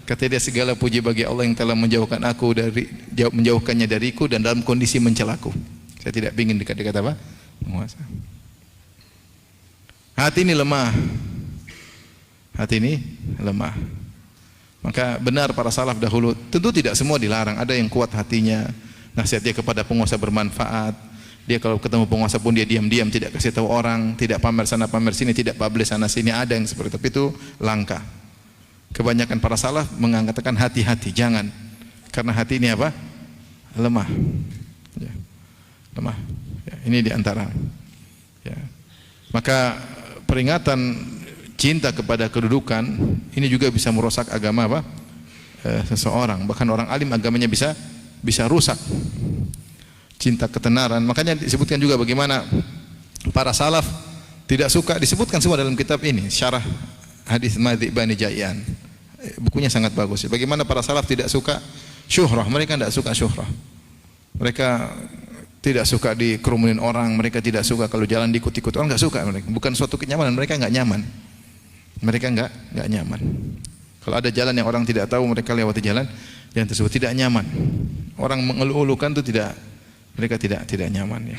Kata dia, segala puji bagi Allah yang telah menjauhkannya dariku dan dalam kondisi mencelaku. Saya tidak ingin dekat-dekat apa? Penguasa. Hati ini lemah. Hati ini lemah. Maka benar para salaf dahulu, tentu tidak semua dilarang. Ada yang kuat hatinya, nasihat dia kepada penguasa bermanfaat. Dia kalau ketemu penguasa pun dia diam-diam, tidak kasih tahu orang, tidak pamer sana pamer sini, tidak publish sana sini. Ada yang seperti itu, tapi itu langka. Kebanyakan para salaf mengatakan hati-hati, jangan. Karena hati ini apa? Lemah. Ya. Lemah. Ya, ini diantara. Ya. Maka peringatan cinta kepada kedudukan ini juga bisa merusak agama apa? Seseorang. Bahkan orang alim agamanya bisa rusak. Cinta ketenaran. Makanya disebutkan juga bagaimana para salaf tidak suka, disebutkan semua dalam kitab ini, syarah hadis Madhi Bani Jayyan. Bukunya sangat bagus. Bagaimana para salaf tidak suka syuhrah. Mereka tidak suka syuhrah. Mereka tidak suka dikerumunin orang, mereka tidak suka kalau jalan diikut-ikut orang, nggak suka mereka. Bukan suatu kenyamanan, mereka nggak nyaman. Mereka nggak nyaman. Kalau ada jalan yang orang tidak tahu, mereka lewati jalan yang tersebut tidak nyaman. Orang mengeluh-elukan itu mereka tidak nyaman ya.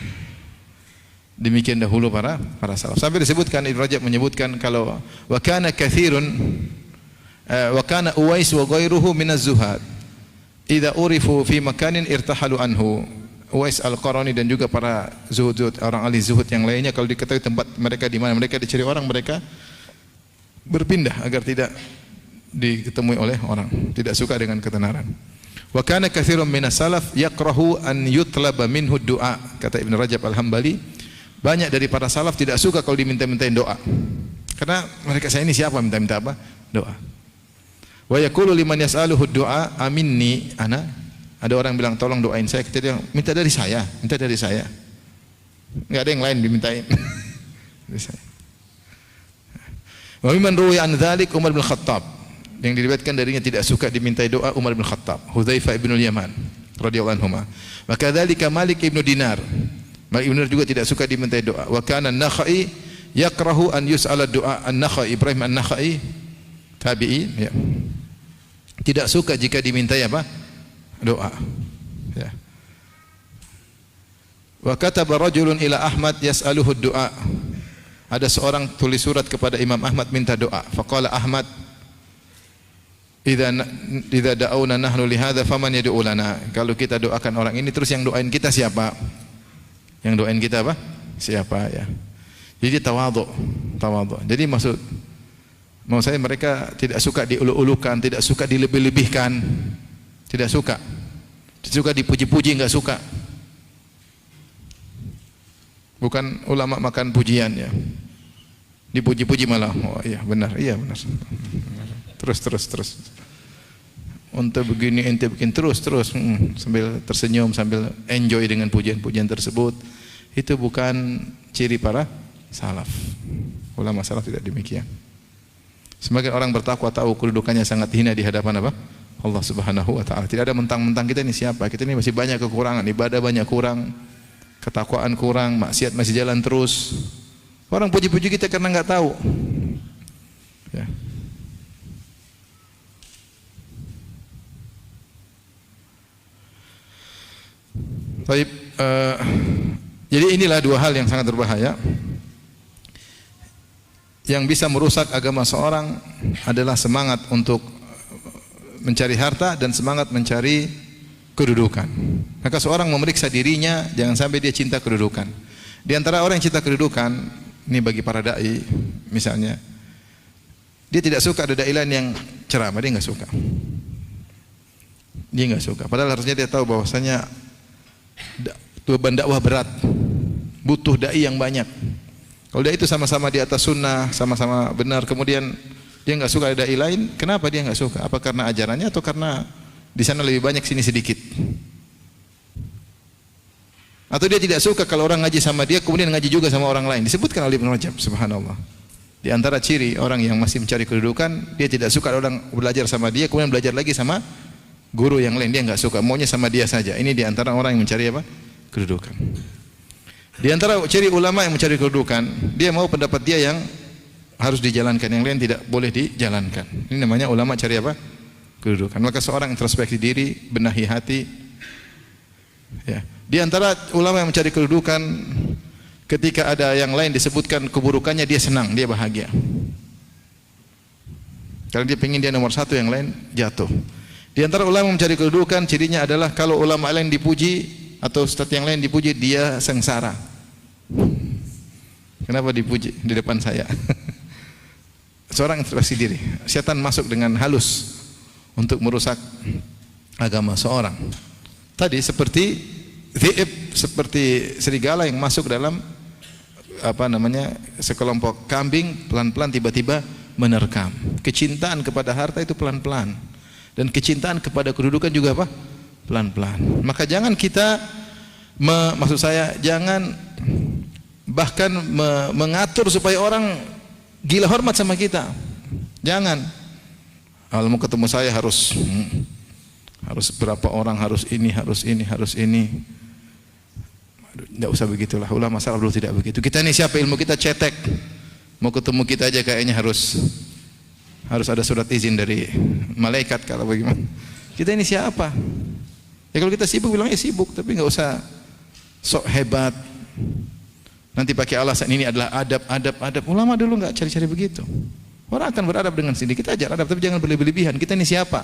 Demikian dahulu para salaf. Sampai disebutkan Ibnu Rajab menyebutkan kalau wa kana katsirun wa kana Uwais wa ghairuhu minaz zuhad. Idza urifu fi makanin irtahalu anhu. Uwais Al-Qarani dan juga para zuhud orang ahli zuhud yang lainnya kalau diketahui tempat mereka di mana mereka dicari orang, mereka berpindah agar tidak diketemui oleh orang, tidak suka dengan ketenaran. Wa kana katsirun minas salaf yakrahu an yutlaba minhu du'a, kata Ibnu Rajab Al-Hambali, banyak dari para salaf tidak suka kalau diminta-mintain doa. Karena mereka, saya ini siapa minta-minta apa? Doa. Wa yaqulu liman yas'aluhu du'a aminni ana. Ada orang bilang tolong doain saya, kita bilang minta dari saya. Enggak ada yang lain dimintain. Dari saya. Wa mimman ruwiya an dzalik Umar bin Khattab. Yang diriwayatkan darinya tidak suka dimintai doa Umar bin Khattab, Hudzaifah bin Yaman radhiyallahu anhuma. Wa kadzalika Malik bin Dinar. Malik bin Dinar juga tidak suka dimintai doa. Wa kana an-Nakhai yakrahu an yus'ala doa. An-Nakhai, Ibrahim an-Nakhai tabi'i ya. Tidak suka jika dimintai apa? Doa. Ya. Wa kataba rajulun ila Ahmad yas'aluhu doa. Ada seorang tulis surat kepada Imam Ahmad minta doa. Faqala Ahmad, idza da'awna nahnu li hadza faman yad'u lana. Kalau kita doakan orang ini terus yang doain kita siapa? Yang doain kita apa? Siapa ya? Jadi tawadhu. Jadi maksud saya mereka tidak suka diulu-ulukan, tidak suka dilebih-lebihkan. Tidak suka. Suka dipuji-puji, enggak suka. Bukan ulama makan pujian ya. Dipuji-puji malah, oh iya benar. Terus. Untuk begini ente bikin terus sambil tersenyum, sambil enjoy dengan pujian-pujian tersebut. Itu bukan ciri para salaf. Ulama salaf tidak demikian. Semakin orang bertakwa tahu kedudukannya sangat hina di hadapan apa? Allah Subhanahu wa taala. Tidak ada mentang-mentang kita ini siapa. Kita ini masih banyak kekurangan, ibadah banyak kurang, ketakwaan kurang, maksiat masih jalan terus. Orang puji-puji kita karena enggak tahu. Ya. Baik, jadi inilah dua hal yang sangat berbahaya. Yang bisa merusak agama seorang adalah semangat untuk mencari harta dan semangat mencari kedudukan. Maka seorang memeriksa dirinya, jangan sampai dia cinta kedudukan. Di antara orang yang cinta kedudukan, ini bagi para dai misalnya, dia tidak suka ada dai lain yang ceramah, dia enggak suka. Dia enggak suka. Padahal harusnya dia tahu bahwasanya beban dakwah berat, butuh dai yang banyak. Kalau dai itu sama-sama di atas sunnah, sama-sama benar, kemudian dia enggak suka ada dai lain, kenapa dia enggak suka? Apa karena ajarannya atau karena di sana lebih banyak, sini sedikit? Atau dia tidak suka kalau orang ngaji sama dia, kemudian ngaji juga sama orang lain? Disebutkan oleh Ibnu Rajab, subhanallah. Di antara ciri orang yang masih mencari kedudukan, dia tidak suka orang belajar sama dia, kemudian belajar lagi sama guru yang lain. Dia enggak suka, maunya sama dia saja. Ini di antara orang yang mencari apa? Kedudukan. Di antara ciri ulama yang mencari kedudukan, dia mau pendapat dia yang harus dijalankan, yang lain tidak boleh dijalankan. Ini namanya ulama cari apa? Kedudukan. Maka seorang introspeksi diri, benahi hati. Ya. Di antara ulama yang mencari kedudukan, ketika ada yang lain disebutkan keburukannya, dia senang, dia bahagia. Karena dia ingin dia nomor satu, yang lain jatuh. Di antara ulama yang mencari kedudukan, cirinya adalah kalau ulama lain dipuji atau ustaz yang lain dipuji, dia sengsara. Kenapa dipuji di depan saya? Seorang introspeksi diri. Setan masuk dengan halus untuk merusak agama seorang. Tadi seperti dhi'ib, seperti serigala yang masuk dalam sekelompok kambing, pelan-pelan tiba-tiba menerkam. Kecintaan kepada harta itu pelan-pelan, dan kecintaan kepada kedudukan juga apa? Pelan-pelan. Maka jangan kita jangan bahkan mengatur supaya orang gila hormat sama kita. Jangan. Kalau mau ketemu saya harus berapa orang, harus ini. Tidak usah begitulah. Ulama salaf dulu tidak begitu. Kita ini siapa? Ilmu kita cetek. Mau ketemu kita aja kayaknya harus ada surat izin dari malaikat kalau bagaimana. Kita ini siapa? Ya kalau kita sibuk bilangnya sibuk, tapi enggak usah sok hebat. Nanti pakai alasan ini adalah adab. Ulama dulu enggak cari-cari begitu. Orang akan beradab dengan sendiri. Kita ajar adab, tapi jangan berlebihan. Kita ini siapa?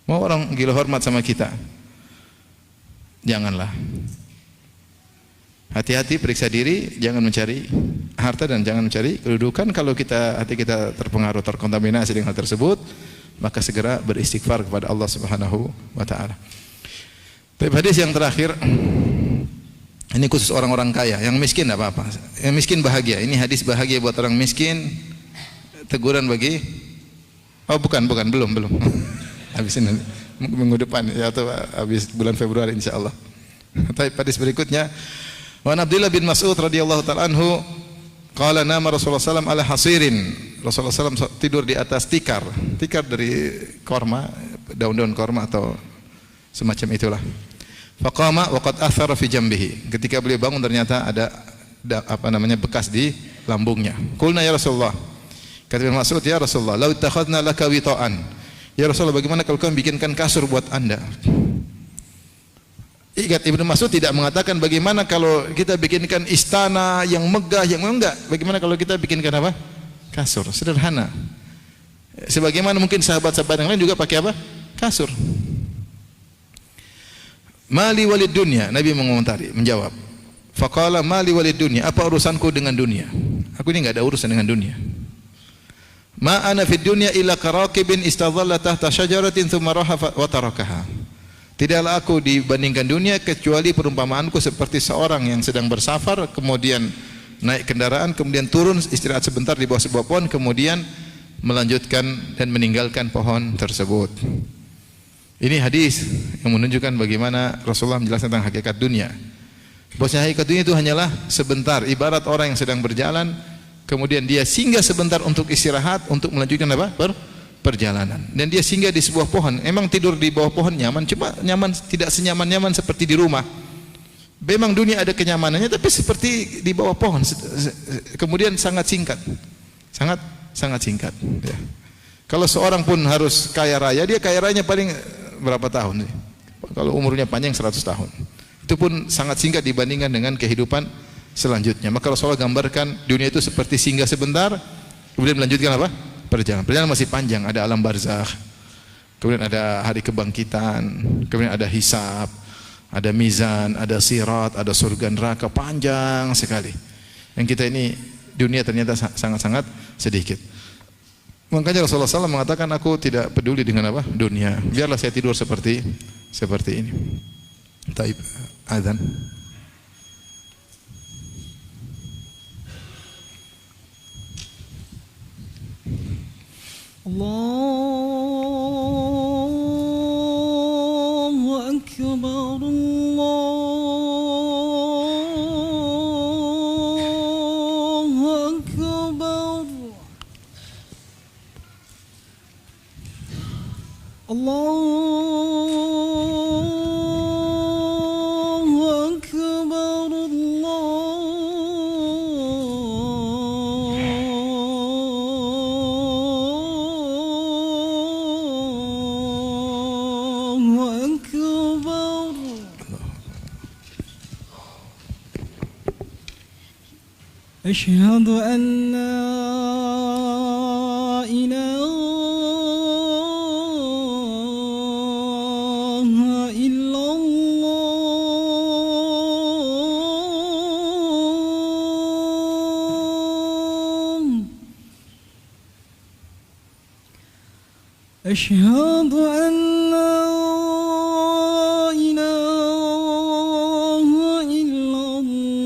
Mau orang gila hormat sama kita? Janganlah. Hati-hati, periksa diri, jangan mencari harta dan jangan mencari kedudukan. Kalau hati kita terpengaruh, terkontaminasi dengan hal tersebut, maka segera beristighfar kepada Allah Subhanahu wa taala. Tapi hadis yang terakhir, ini khusus orang-orang kaya, yang miskin tidak apa-apa. Yang miskin bahagia. Ini hadis bahagia buat orang miskin. Teguran bagi belum. Habisin nanti minggu depan ya, atau habis bulan Februari insyaallah. Tapi hadis berikutnya, wa Abdullah bin Mas'ud radhiyallahu taala anhu qala nama Rasulullah sallallahu ala hasirin. Rasulullah sallallahu tidur di atas tikar dari korma, daun-daun korma atau semacam itulah. Faqama wa qad athara fi jambihi. Ketika beliau bangun ternyata ada bekas di lambungnya. Qulna ya Rasulullah. Kata Ibnu Mas'ud, ya Rasulullah, "Lau ittakhadna laka wita'an." Ya Rasulullah, bagaimana kalau kami bikinkan kasur buat Anda? Ingat, Ibnu Mas'ud tidak mengatakan bagaimana kalau kita bikinkan istana yang megah, yang enggak. Bagaimana kalau kita bikinkan apa? Kasur, sederhana. Sebagaimana mungkin sahabat-sahabat yang lain juga pakai apa? Kasur. Mali walid dunya, Nabi menjawab. Faqala mali walid dunya, apa urusanku dengan dunia? Aku ini enggak ada urusan dengan dunia. Ma ana fid dunya illa karaqibin istadhalla tahta syajaratin thumma raha wa tarakaha. Tidaklah aku dibandingkan dunia kecuali perumpamaanku seperti seorang yang sedang bersafar, kemudian naik kendaraan, kemudian turun istirahat sebentar di bawah sebuah pohon, kemudian melanjutkan dan meninggalkan pohon tersebut. Ini hadis yang menunjukkan bagaimana Rasulullah menjelaskan tentang hakikat dunia. Bahwasanya hakikat dunia itu hanyalah sebentar, ibarat orang yang sedang berjalan, kemudian dia singgah sebentar untuk istirahat, untuk melanjutkan apa? Perjalanan. Dan dia singgah di sebuah pohon. Emang tidur di bawah pohon nyaman, cuma nyaman tidak senyaman-nyaman seperti di rumah. Memang dunia ada kenyamanannya, tapi seperti di bawah pohon. Kemudian sangat singkat. Sangat singkat. Ya. Kalau seorang pun harus kaya raya, dia kaya rayanya paling berapa tahun? Kalau umurnya panjang 100 tahun. Itu pun sangat singkat dibandingkan dengan kehidupan selanjutnya. Maka Rasulullah gambarkan dunia itu seperti singgah sebentar, kemudian melanjutkan apa? Perjalanan masih panjang, ada alam barzakh, kemudian ada hari kebangkitan, kemudian ada hisab, ada mizan, ada sirat, ada surga neraka, panjang sekali. Yang kita ini dunia ternyata sangat-sangat sedikit. Makanya Rasulullah SAW mengatakan, aku tidak peduli dengan apa? Dunia. Biarlah saya tidur seperti ini. Taib, azan. Allahu Akbar, Allahu Akbar, Allahu Akbar, أشهد أن لا إله إلا الله أشهد أن لا إله إلا الله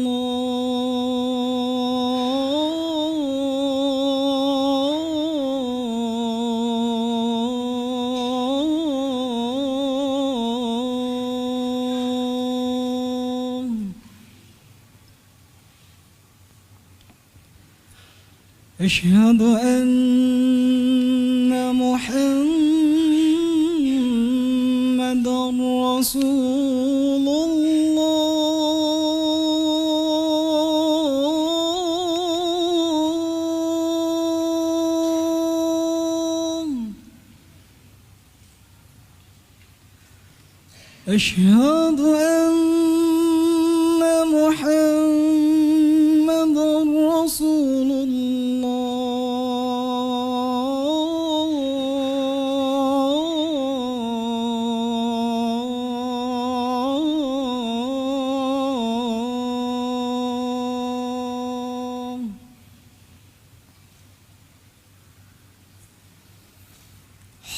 أشهد أن محمد رسول الله أشهد أن محمد رسول الله.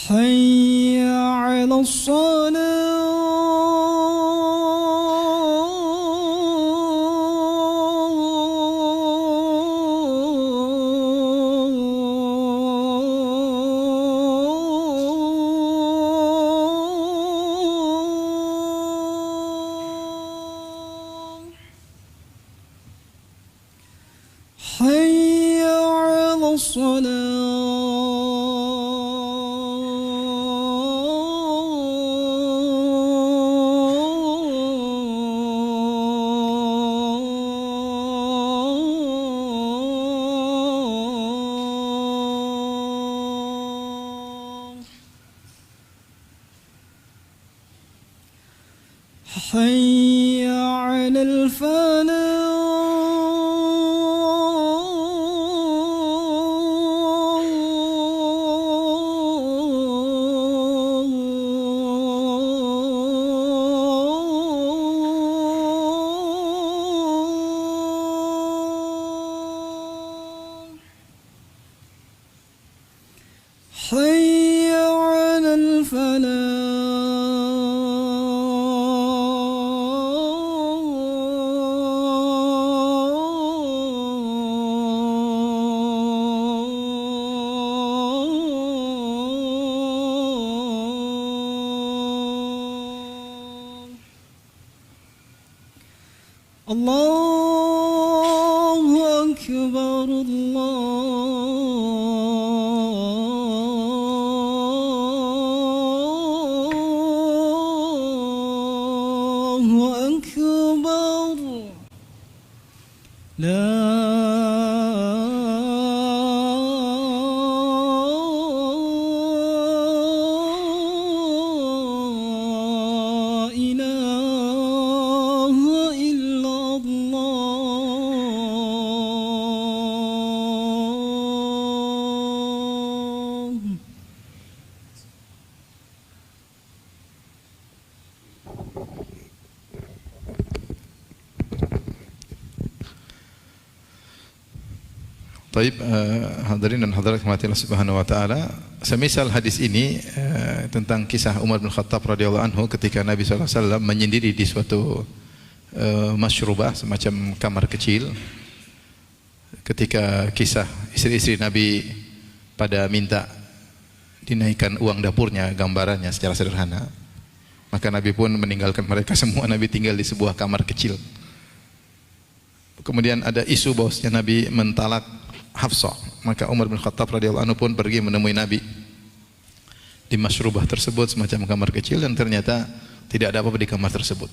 حي على الصلاة. حي على الصلاة. حي على الفلاح. حي على الفلاح. الله أكبر الله أكبر. لا إله إلا الله. Taib, hadirin dan hadirat rahmati Allah Subhanahu wa taala, semisal hadis ini tentang kisah Umar bin Khattab radhiyallahu anhu ketika Nabi sallallahu alaihi wasallam menyendiri di suatu masyrubah, semacam kamar kecil, ketika kisah istri-istri Nabi pada minta dinaikkan uang dapurnya, gambarannya secara sederhana, maka Nabi pun meninggalkan mereka semua. Nabi tinggal di sebuah kamar kecil. Kemudian ada isu bahwasanya Nabi mentalak Hafsah, maka Umar bin Khattab radhiyallahu anhu pun pergi menemui Nabi di masyrubah tersebut, semacam kamar kecil, dan ternyata tidak ada apa-apa di kamar tersebut,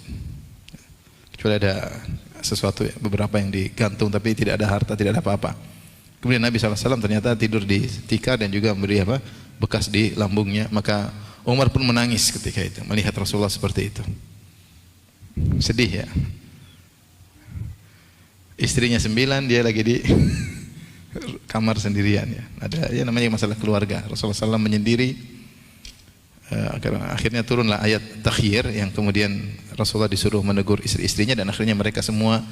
kecuali ada sesuatu beberapa yang digantung, tapi tidak ada harta, tidak ada apa-apa. Kemudian Nabi SAW ternyata tidur di tikar dan juga memberi bekas di lambungnya. Maka Umar pun menangis ketika itu melihat Rasulullah seperti itu. Sedih ya. Istrinya 9, dia lagi di kamar sendirian ya. Ada ya namanya masalah keluarga. Rasulullah SAW menyendiri. Akhirnya turunlah ayat takhir yang kemudian Rasulullah disuruh menegur istri-istrinya, dan akhirnya mereka semua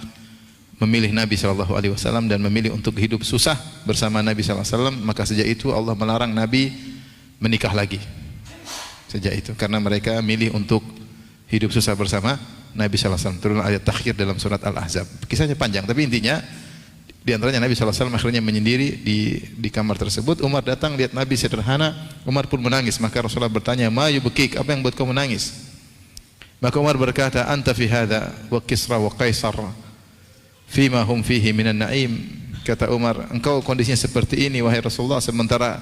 memilih Nabi SAW dan memilih untuk hidup susah bersama Nabi SAW. Maka sejak itu Allah melarang Nabi menikah lagi. Sejak itu karena mereka milih untuk hidup susah bersama Nabi SAW. Turun ayat takhir dalam surat Al-Ahzab. Kisahnya panjang, tapi intinya di antaranya Nabi SAW akhirnya menyendiri di kamar tersebut. Umar datang lihat Nabi sederhana, Umar pun menangis. Maka Rasulullah bertanya, "Ma yubkik? Apa yang buat kau menangis?" Maka Umar berkata, "Anta fi hadha wa Kisra wa Qaisar fima hum fihi minan na'im." Kata Umar, "Engkau kondisinya seperti ini wahai Rasulullah, sementara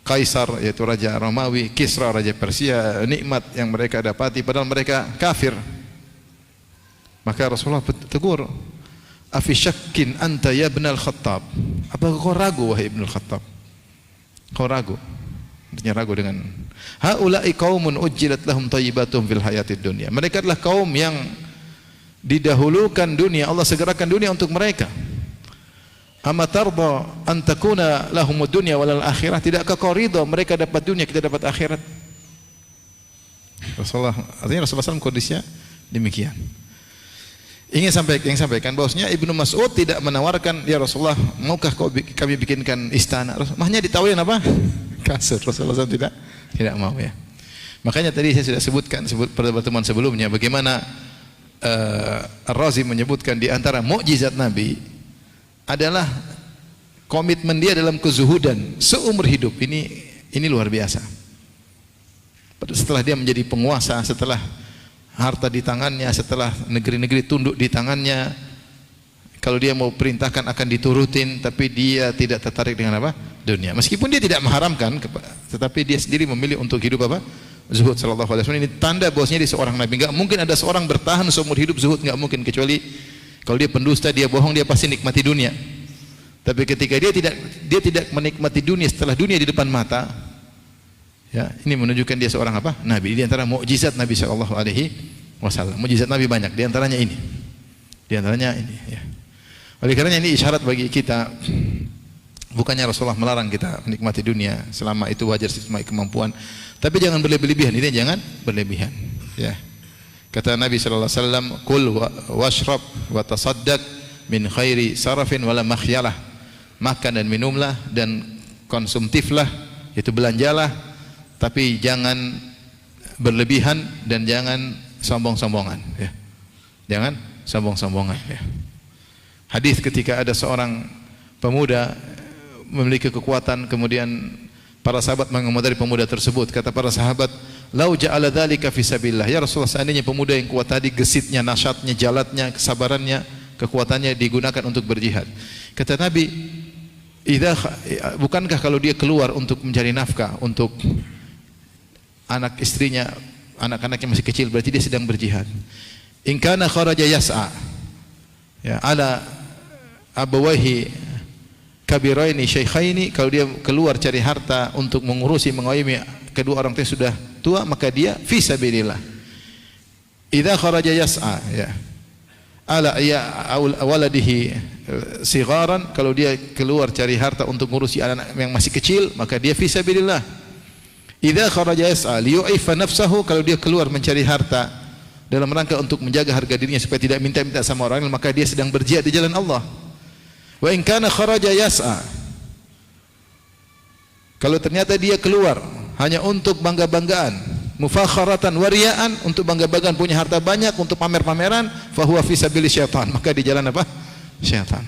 Kaisar yaitu raja Romawi, Kisra raja Persia, nikmat yang mereka dapati padahal mereka kafir." Maka Rasulullah tegur, "Afi syakkin anta ya ibn al-Khattab?" Apakah kau ragu wahai ibn al-Khattab? Kau ragu? Artinya ragu dengan haula'i qaumun ujjilat lahum thayyibatum fil hayatid dunya. Mereka adalah kaum yang didahulukan dunia, Allah segerakan dunia untuk mereka. Amma tarda an takuna lahumud dunya walal akhirah? Tidakkah kau ridha mereka dapat dunia, kita dapat akhirat? Artinya Rasulullah SAW kondisinya demikian. Ingin sampaikan bahwasanya Ibnu Mas'ud tidak menawarkan, ya Rasulullah, maukah kami bikinkan istana? Mahnya ditawarin apa? Kasur. Rasulullah SAW tidak mau ya. Makanya tadi saya sudah sebutkan pada pertemuan sebelumnya bagaimana Ar-Razi menyebutkan di antara mukjizat Nabi adalah komitmen dia dalam kezuhudan seumur hidup. Ini luar biasa. Setelah dia menjadi penguasa, setelah harta di tangannya, setelah negeri-negeri tunduk di tangannya, kalau dia mau perintahkan akan diturutin, tapi dia tidak tertarik dengan apa? Dunia. Meskipun dia tidak mengharamkan, tetapi dia sendiri memilih untuk hidup apa? Zuhud sallallahu alaihi wasallam. Ini tanda bahwasanya dia seorang nabi. Enggak mungkin ada seorang bertahan seumur hidup zuhud, enggak mungkin, kecuali kalau dia pendusta, dia bohong, dia pasti nikmati dunia. Tapi ketika dia tidak menikmati dunia setelah dunia di depan mata, ya, ini menunjukkan dia seorang apa? Nabi. Di antara mukjizat Nabi sallallahu alaihi wasallam. Mukjizat Nabi banyak, di antaranya ini. Di antaranya ini, ya. Oleh karena ini isyarat bagi kita, bukannya Rasulullah melarang kita menikmati dunia selama itu wajar sesuai kemampuan, tapi jangan berlebihan. Ini jangan berlebihan, ya. Kata Nabi sallallahu alaihi wasallam, "Kul washrab wa tasaddaq min khairi sarafin wala makhyalah." Makan dan minumlah dan konsumtiflah, itu belanjalah, tapi jangan berlebihan dan jangan sombong-sombongan, ya. Jangan sombong-sombongan, ya. Hadis ketika ada seorang pemuda memiliki kekuatan, kemudian para sahabat mengomentari pemuda tersebut. Kata para sahabat, "Lau ja'ala dzalika fi sabilillah." Ya Rasulullah, seandainya pemuda yang kuat tadi, gesitnya, nasyatnya, jalatnya, kesabarannya, kekuatannya digunakan untuk berjihad. Kata Nabi, bukankah kalau dia keluar untuk mencari nafkah untuk anak istrinya, anak-anaknya masih kecil, berarti dia sedang berjihad. In kana kharaja yas'a, ya, ala abawaihi kabiraini syaikhaini, kalau dia keluar cari harta untuk mengurusi, mengayomi kedua orang tua sudah tua, maka dia fi sabilillah. Idza kharaja yas'a, ya, ala ya waladihi sigharan, kalau dia keluar cari harta untuk mengurusi anak yang masih kecil, maka dia fi sabilillah. Idza kharaja yas'a liyu'ifa nafsahu, kalau dia keluar mencari harta dalam rangka untuk menjaga harga dirinya supaya tidak minta-minta sama orang lain, maka dia sedang berjihad di jalan Allah. Wa in kana kharaja yas'a, kalau ternyata dia keluar hanya untuk bangga-banggaan, mufakharatan wariyaan, untuk bangga-banggaan, punya harta banyak untuk pamer-pameran, fa huwa fi sabili syaitan, maka di jalan apa? Syaitan.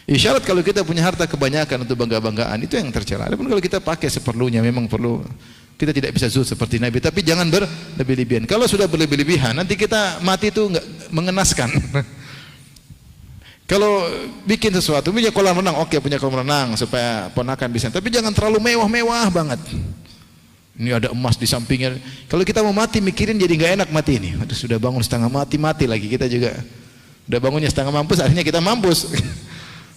Isyarat kalau kita punya harta kebanyakan untuk bangga-banggaan, itu yang tercela. Adapun kalau kita pakai seperlunya, memang perlu, kita tidak bisa zuhud seperti Nabi, tapi jangan berlebih-lebihan. Kalau sudah berlebih-lebihan, nanti kita mati itu enggak mengenaskan. Kalau bikin sesuatu, punya kolam renang, oke, punya kolam renang supaya ponakan bisa, tapi jangan terlalu mewah-mewah banget. Ini ada emas di sampingnya. Kalau kita mau mati mikirin, jadi nggak enak mati ini. Aduh, sudah bangun setengah mati lagi, kita juga udah bangunnya setengah mampus, akhirnya kita mampus.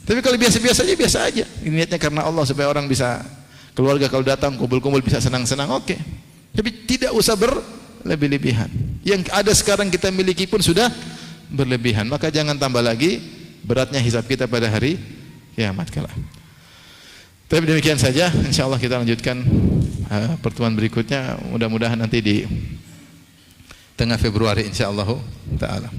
Tapi kalau biasa-biasa aja, biasa aja. Ini niatnya karena Allah supaya orang bisa, keluarga kalau datang kumpul-kumpul bisa senang-senang, oke. Tapi tidak usah berlebih-lebihan. Yang ada sekarang kita miliki pun sudah berlebihan, maka jangan tambah lagi beratnya hisab kita pada hari kiamat kelak. Tapi demikian saja, insyaallah kita lanjutkan pertemuan berikutnya, mudah-mudahan nanti di tengah Februari insyaallah taala.